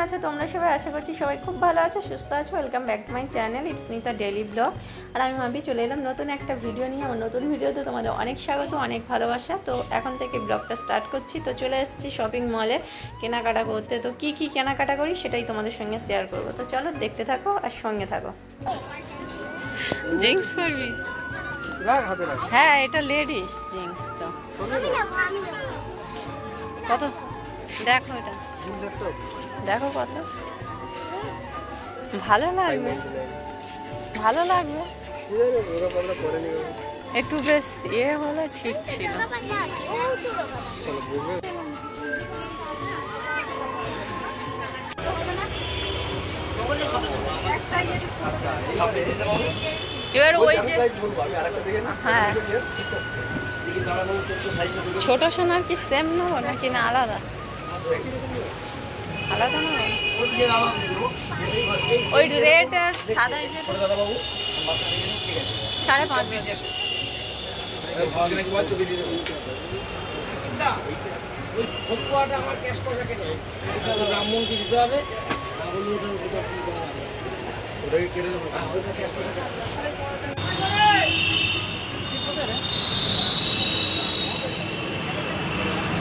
আছো তোমরা সবাই? আশা করছি সবাই খুব ভালো আছো, সুস্থ আছো। Welcome back to my channel it's Nita daily vlog. আর আমি ভাবি চলে এলাম নতুন একটা ভিডিও নিয়ে। আমার নতুন ভিডিওতে তোমাদের অনেক স্বাগত, অনেক ভালোবাসা। তো এখন থেকে ব্লগটা স্টার্ট করছি। তো চলে এসেছি শপিং মলে কেনাকাটা করতে। তো কি কি কেনাকাটা করি সেটাই তোমাদের সঙ্গে শেয়ার করবো। তো চলো দেখতে থাকো আর সঙ্গে থাকো। জিন্স পরবি? হ্যাঁ, এটা লেডিস জিন্স। তো কত দেখো, এটা দেখো কত ভালো লাগবে, ভালো লাগবে। একটু বেশ ইয়ে হলে ঠিক ছিল। এবার ওই যে হ্যাঁ, ছোট সোনার কি সেম নেবো নাকি না আলাদা? আলাদা নেবো। ওই রেট আর সাদা 5.5।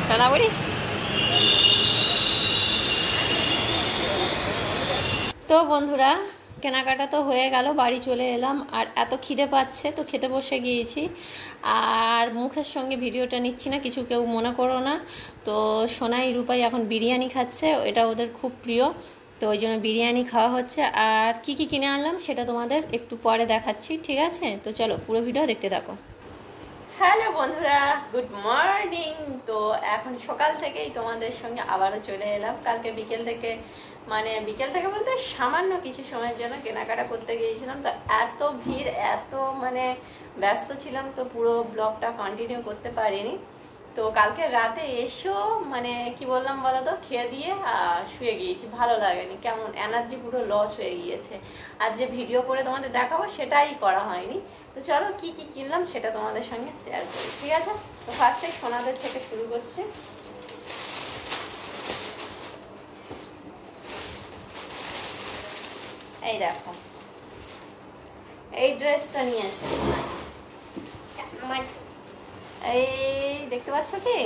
সোনাবুড়ি তো বন্ধুরা, কেনাকাটা তো হয়ে গেল, বাড়ি চলে এলাম। আর এত খিদে পাচ্ছে তো খেতে বসে গিয়েছি। আর মুখের সঙ্গে ভিডিওটা নিচ্ছি না, কিছু কেউ মনে করো না। তো সোনাই রূপাই এখন বিরিয়ানি খাচ্ছে, এটা ওদের খুব প্রিয়। তো ওই জন্য বিরিয়ানি খাওয়া হচ্ছে। আর কি কি কিনে আনলাম সেটা তোমাদের একটু পরে দেখাচ্ছি, ঠিক আছে? তো চলো পুরো ভিডিও দেখতে থাকো। হ্যালো বন্ধুরা, গুড মর্নিং। তো এখন সকাল থেকেই তোমাদের সঙ্গে আবারও চলে এলাম। কালকে বিকেল থেকে বলতে সামান্য কিছু সময়ের জন্য কেনাকাটা করতে গিয়েছিলাম। তো এত ভিড়, এত ব্যস্ত ছিলাম, তো পুরো ব্লগটা কন্টিনিউ করতে পারিনি। তো কালকে রাতে এসেও কি বললাম বলো তো, খেয়ে দিয়ে শুয়ে গিয়েছি, ভালো লাগেনি, কেমন এনার্জি পুরো লস হয়ে গিয়েছে। আর যে ভিডিও করে তোমাদের দেখাবো সেটাই করা হয়নি। তো চলো কি কি কিনলাম সেটা তোমাদের সঙ্গে শেয়ার করি, ঠিক আছে? তো ফার্স্টে সোনাদের থেকে শুরু করছি। এই দেখো, এই ড্রেসটা নিয়েছে, এই দেখতে পাচ্ছ কি?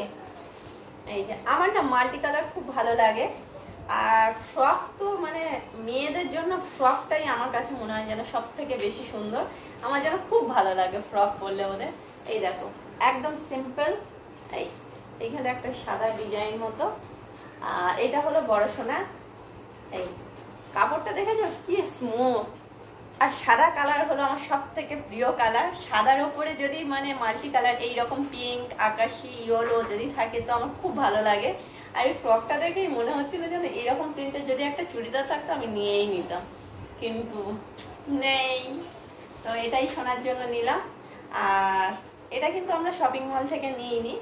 এই যে আমার না মাল্টি কালার খুব ভালো লাগে। আর ফ্রক তো মেয়েদের জন্য ফ্রকটাই আমার কাছে মনে হয় যেন সব থেকে বেশি সুন্দর। আমার যেন খুব ভালো লাগে ফ্রক পরলে ওদের। এই দেখো, একদম সিম্পল। এইখানে একটা সাদা ডিজাইন মতো। আর এটা হলো বড় সোনা। এই কাপড়টা দেখেছো কি স্মুথ। আর সাদা কালার হলো আমার সব থেকে প্রিয় কালার। সাদার ওপরে যদি মাল্টি কালার এইরকম পিঙ্ক, আকাশি, ইয়েলো যদি থাকে তো আমার খুব ভালো লাগে। আর এই ফ্রকটা দেখেই মনে হচ্ছিল যেন এরকম প্রিন্টের যদি একটা চুড়িদার থাকতো আমি নিয়েই নিতাম, কিন্তু নেই। তো এটাই শোনার জন্য নিলাম। আর এটা কিন্তু আমরা শপিং মল থেকে নিইনি,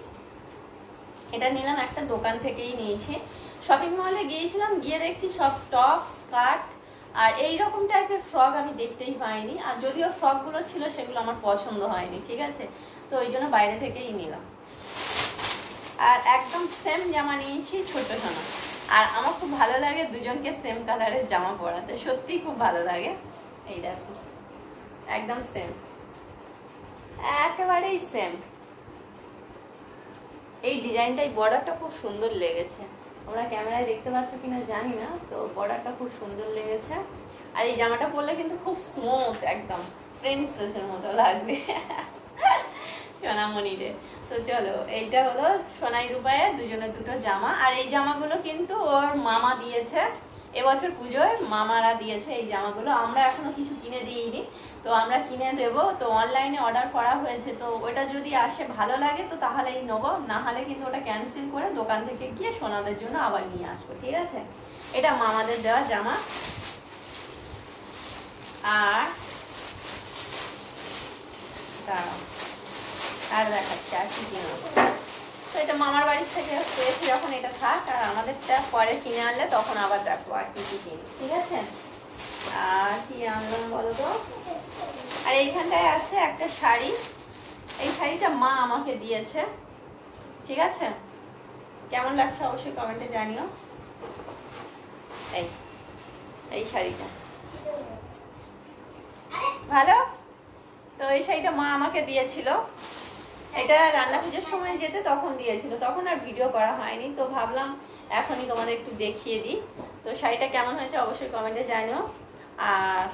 এটা নিলাম একটা দোকান থেকেই নিয়েছি। শপিং মলে গিয়েছিলাম, গিয়ে দেখছি সব টপ, স্কার্ট আর এইরকম টাইপের ফ্রক আমি দেখতেই পাইনি। আর যদিও ফ্রকগুলো ছিল সেগুলো আমার পছন্দ হয়নি, ঠিক আছে? তো ওই জন্য বাইরে থেকেই নিলাম। আর একদম সেম জামা নিয়েছি ছোট সোনা। আর আমার খুব ভালো লাগে দুজনকে সেম কালারের জামা পরাতে, সত্যিই খুব ভালো লাগে। এই দেখো, একদম সেম, একেবারেই সেম। এই ডিজাইনটাই, বর্ডারটা খুব সুন্দর লেগেছে। তোমরা ক্যামেরায় দেখতে পাচ্ছ কিনা জানি না, তো বর্ডারটা খুব সুন্দর লেগেছে। আর এই জামাটা পরলে কিন্তু খুব স্মুথ, একদম প্রিন্সেসের মতো লাগবে সোনামণিদের। তো চলো, এইটা হলো সোনাই রূপায়ের দুজনের দুটো জামা। আর এই জামাগুলো কিন্তু ওর মামা দিয়েছে, এবছর পুজোয় মামারা দিয়েছে এই জামাগুলো। আমরা এখনো কিছু কিনে দিইনি, তো আমরা কিনে দেব। তো অনলাইনে অর্ডার করা হয়েছে, তো ওটা যদি আসে ভালো লাগে তো তাহলেই নেবো, না হলে কিন্তু ওটা ক্যান্সেল করে দোকান থেকে গিয়ে সোনাদের জন্য আবার নিয়ে আসবো, ঠিক আছে? এটা মামাদের দেওয়া জামা। আর দাঁড়াও, আর দেখাচ্ছি আর কি কিনবো। তো এটা মামার বাড়ির থেকে পেয়েছি যখন, এটা থাক। আর আমাদেরটা পরে কিনে আনলে তখন আবার দেখবো আর কি কি কিনি, ঠিক আছে? আর কি আনলাম বলো তো? আর এইখানটায় আছে একটা শাড়ি, এই শাড়িটা মা আমাকে দিয়েছে, ঠিক আছে? কেমন লাগছে অবশ্যই কমেন্টে জানিও। এই এই শাড়িটা ভালো। তো এই শাড়িটা মা আমাকে দিয়েছিল, এটা রান্না পুজোর সময় যেতে তখন দিয়েছিল, তখন আর ভিডিও করা হয়নি, তো ভাবলাম এখনই তোমাদের একটু দেখিয়ে দিই। তো শাড়িটা কেমন হয়েছে অবশ্যই কমেন্টে জানিও। আর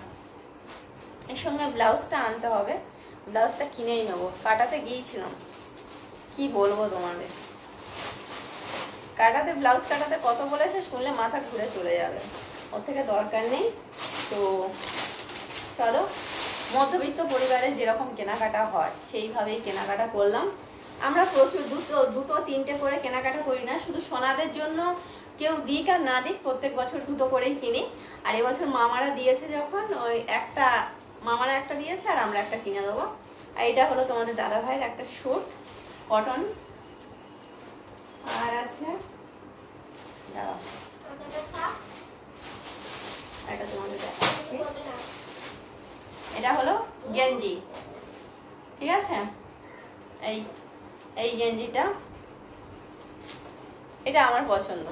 এর সঙ্গে ব্লাউজটা আনতে হবে, ব্লাউজটা কিনেই নেবো, কাটাতে গিয়েছিলাম, কি বলবো তোমাদের, কাটাতে ব্লাউজ কাটাতে কত বলেছে শুনলে মাথা ঘুরে চলে যাবে, ওর থেকে দরকার নেই। তো চলো, মধ্যবিত্ত পরিবারে যেরকম কেনাকাটা হয় সেইভাবেই কেনাকাটা করলাম। আমরা প্রচুর দুটো তিনটে করে কেনাকাটা করি না, শুধু সোনাদের জন্য কেউ দিক আর না দিক প্রত্যেক বছর দুটো করেই কিনি। আর এবছর মামারা দিয়েছে যখন, ওই একটা মামারা একটা দিয়েছে আর আমরা একটা কিনে দেবো। আর এটা হলো তোমাদের দাদা ভাইয়ের একটা স্যুট কটন। আর আছে এটা তোমাদের দেখাচ্ছি, এটা হলো গেঞ্জি, ঠিক আছে, এই এই গেঞ্জিটা, এটা আমার পছন্দ,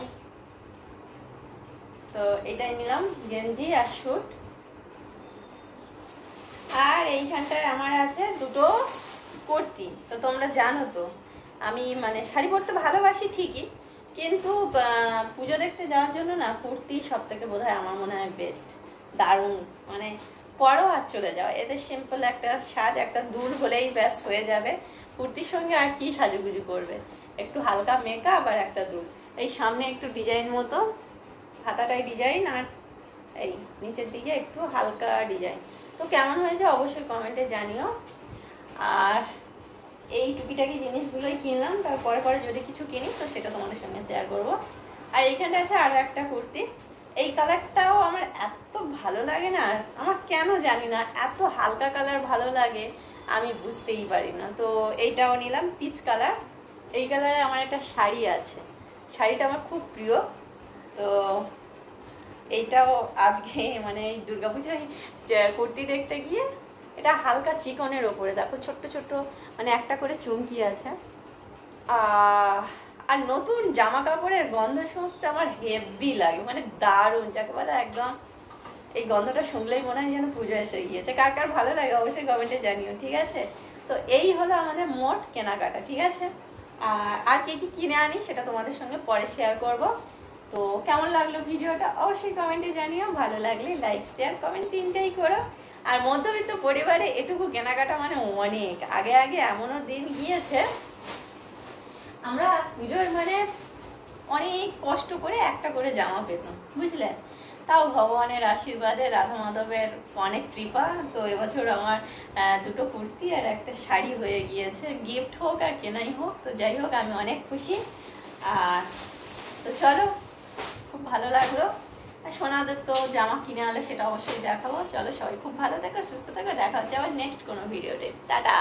তো এটাই নিলাম গেঞ্জি আর স্যুট। আর এইখানটায় আমার আছে দুটো কুর্তি। তো তোমরা জানো তো আমি মানে শাড়ি পরতে ভালোবাসি ঠিকই, কিন্তু পুজো দেখতে যাওয়ার জন্য না কুর্তি সব থেকে বোধহয় আমার মনে হয় বেস্ট, দারুণ, মানে পরো আর চলে যাও, এতে সিম্পল একটা সাজ, একটা দুল হলেই বেস্ট হয়ে যাবে। কুর্তির সঙ্গে আর কি সাজুগুজু করবে, একটু হালকা মেকআপ আর একটা দুল, এই সামনে একটু ডিজাইন মতো, হাতাটাই ডিজাইন, আর এই নিচের দিকে একটু হালকা ডিজাইন। তো কেমন হয়েছে অবশ্যই কমেন্টে জানিও। আর এই টুকিটাকি জিনিসগুলোই কিনলাম, তারপরে পরে যদি কিছু কিনি তো সেটা তোমাদের সঙ্গে শেয়ার করবো। আর এইখানটা আছে আরো একটা কুর্তি, এই কালারটাও আমার এত ভালো লাগে না, আমার কেন জানি না এত হালকা কালার ভালো লাগে, আমি বুঝতেই পারি না। তো এইটাও নিলাম পিচ কালার, এই কালারে আমার একটা শাড়ি আছে, শাড়িটা আমার খুব প্রিয়। তো এইটাও আজকে মানে এই দুর্গাপূজায় কুর্তি দেখতে গিয়ে, এটা হালকা চিকনের ওপরে, দেখো ছোট্ট ছোট্ট মানে একটা করে চুমকি আছে। আর নতুন জামা কাপড়ের গন্ধ শুনতে আমার হেভি লাগে, মানে দারুণ, যাকে বলে একদম এই গন্ধটা শুনলেই মনে হয় যেন পুজো এসে গিয়েছে। কার কার ভালো লাগে অবশ্যই কমেন্টে জানিও, ঠিক আছে। তো এই হলো আমাদের মোট কেনাকাটা, ঠিক আছে। আর কি কি কিনে আনি সেটা তোমাদের সঙ্গে পরে শেয়ার করব। তো কেমন লাগলো ভিডিওটা অবশ্যই কমেন্টে জানিও, ভালো লাগলে লাইক শেয়ার কমেন্ট তিনটেই করো। আর মধ্যবিত্ত পরিবারে এটুকু কেনাকাটা মানে অনেক, আগে আগে এমনও দিন গিয়েছে আমরা পুজোয় মানে অনেক কষ্ট করে একটা করে জামা পেতাম, বুঝলে, তাও ভগবানের আশীর্বাদে রাধা মাধবের অনেক কৃপা। তো এবছর আমার দুটো কুর্তি আর একটা শাড়ি হয়ে গিয়েছে, গিফট হোক আর কেনাই হোক, তো যাই হোক আমি অনেক খুশি। আর তো চলো, খুব ভালো লাগলো। আর সোনাদের তো জামা কিনে আনলে সেটা অবশ্যই দেখাবো। চলো সবাই খুব ভালো থেকো, সুস্থ থেকো, দেখা হচ্ছে আবার নেক্সট কোনো ভিডিওতে, টাটা।